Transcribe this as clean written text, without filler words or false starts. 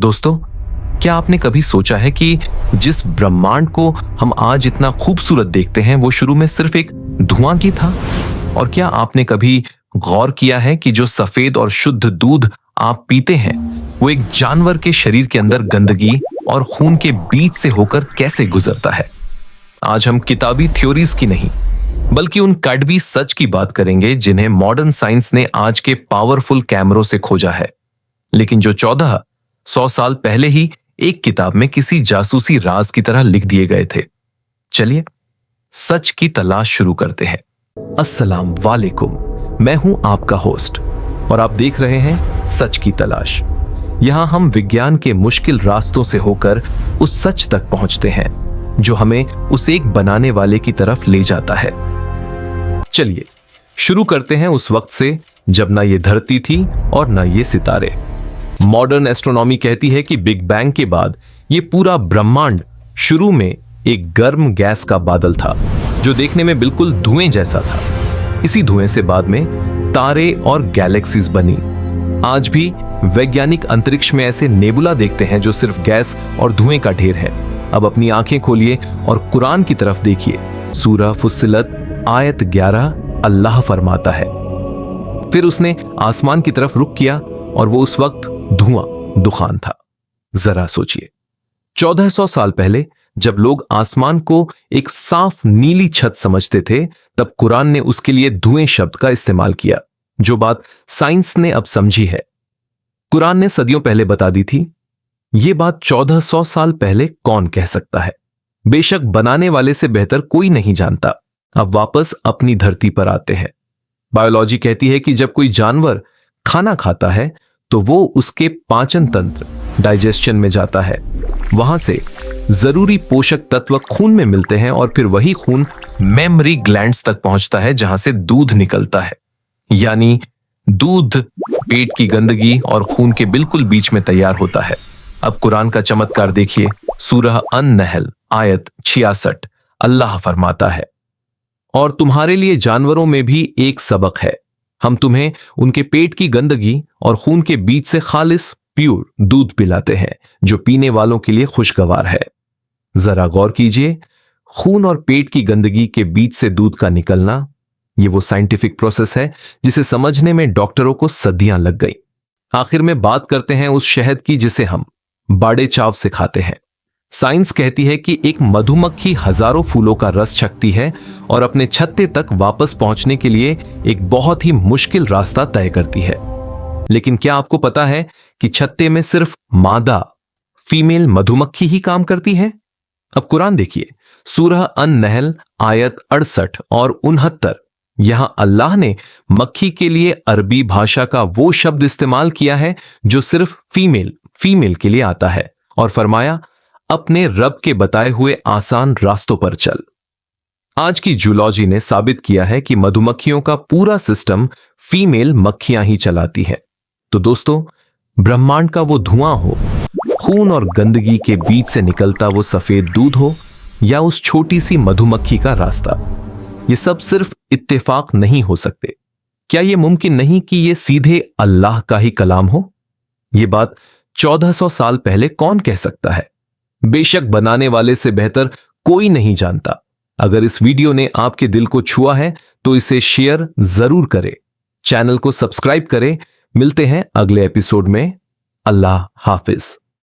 दोस्तों, क्या आपने कभी सोचा है कि जिस ब्रह्मांड को हम आज इतना खूबसूरत देखते हैं वो शुरू में सिर्फ एक धुआं की था? और क्या आपने कभी गौर किया है कि जो सफेद और शुद्ध दूध आप पीते हैं वो एक जानवर के शरीर के अंदर गंदगी और खून के बीच से होकर कैसे गुजरता है? आज हम किताबी थ्योरीज की नहीं बल्कि उन कड़वी सच की बात करेंगे जिन्हें मॉडर्न साइंस ने आज के पावरफुल कैमरों से खोजा है, लेकिन जो 1400 साल पहले ही एक किताब में किसी जासूसी राज की तरह लिख दिए गए थे। चलिए सच की तलाश शुरू करते हैं। अस्सलाम वालेकुम, मैं हूं आपका होस्ट और आप देख रहे हैं सच की तलाश। यहां हम विज्ञान के मुश्किल रास्तों से होकर उस सच तक पहुंचते हैं जो हमें उस एक बनाने वाले की तरफ ले जाता है। चलिए शुरू करते हैं उस वक्त से जब ना ये धरती थी और ना ये सितारे। मॉडर्न एस्ट्रोनॉमी कहती है कि बिग बैंग के बाद ये पूरा ब्रह्मांड शुरू में एक गर्म गैस का बादल था जो देखने में बिल्कुल धुएं जैसा था। इसी धुएं से बाद में तारे और गैलेक्सीज बनी। आज भी वैज्ञानिक अंतरिक्ष में ऐसे नेबुला देखते हैं जो सिर्फ गैस और धुएं का ढेर है। अब अपनी आंखें खोलिए और कुरान की तरफ देखिए। सूरह फुस्सिलत आयत 11 अल्लाह फरमाता है, फिर उसने आसमान की तरफ रुख किया और वो उस वक्त धुआं दुखान था। जरा सोचिए, 1400 साल पहले जब लोग आसमान को एक साफ नीली छत समझते थे तब कुरान ने उसके लिए धुएं शब्द का इस्तेमाल किया। जो बात साइंस ने अब समझी है, कुरान ने सदियों पहले बता दी थी। ये बात 1400 साल पहले कौन कह सकता है? बेशक बनाने वाले से बेहतर कोई नहीं जानता। अब वापस अपनी धरती पर आते हैं। बायोलॉजी कहती है कि जब कोई जानवर खाना खाता है तो वो उसके पाचन तंत्र डाइजेशन में जाता है। वहां से जरूरी पोषक तत्व खून में मिलते हैं और फिर वही खून मेमरी ग्लैंड्स तक पहुंचता है जहां से दूध निकलता है। यानी दूध पेट की गंदगी और खून के बिल्कुल बीच में तैयार होता है। अब कुरान का चमत्कार देखिए। सूरह अन-नहल आयत 66 अल्लाह फरमाता है, और तुम्हारे लिए जानवरों में भी एक सबक है। हम तुम्हें उनके पेट की गंदगी और खून के बीच से खालिस प्योर दूध पिलाते हैं जो पीने वालों के लिए खुशगवार है। जरा गौर कीजिए, खून और पेट की गंदगी के बीच से दूध का निकलना, ये वो साइंटिफिक प्रोसेस है जिसे समझने में डॉक्टरों को सदियां लग गई। आखिर में बात करते हैं उस शहद की जिसे हम बड़े चाव से खाते हैं। साइंस कहती है कि एक मधुमक्खी हजारों फूलों का रस छकती है और अपने छत्ते तक वापस पहुंचने के लिए एक बहुत ही मुश्किल रास्ता तय करती है। लेकिन क्या आपको पता है कि छत्ते में सिर्फ मादा फीमेल मधुमक्खी ही काम करती है? अब कुरान देखिए, सूरह अन-नहल आयत 68 और 69। यहां अल्लाह ने मक्खी के लिए अरबी भाषा का वो शब्द इस्तेमाल किया है जो सिर्फ फीमेल के लिए आता है और फरमाया, अपने रब के बताए हुए आसान रास्तों पर चल। आज की जूलॉजी ने साबित किया है कि मधुमक्खियों का पूरा सिस्टम फीमेल मक्खियां ही चलाती है। तो दोस्तों, ब्रह्मांड का वो धुआं हो, खून और गंदगी के बीच से निकलता वो सफेद दूध हो, या उस छोटी सी मधुमक्खी का रास्ता, ये सब सिर्फ इत्तेफाक नहीं हो सकते। क्या यह मुमकिन नहीं कि यह सीधे अल्लाह का ही कलाम हो? यह बात 1400 साल पहले कौन कह सकता है? बेशक बनाने वाले से बेहतर कोई नहीं जानता। अगर इस वीडियो ने आपके दिल को छुआ है तो इसे शेयर जरूर करें, चैनल को सब्सक्राइब करें। मिलते हैं अगले एपिसोड में। अल्लाह हाफिज।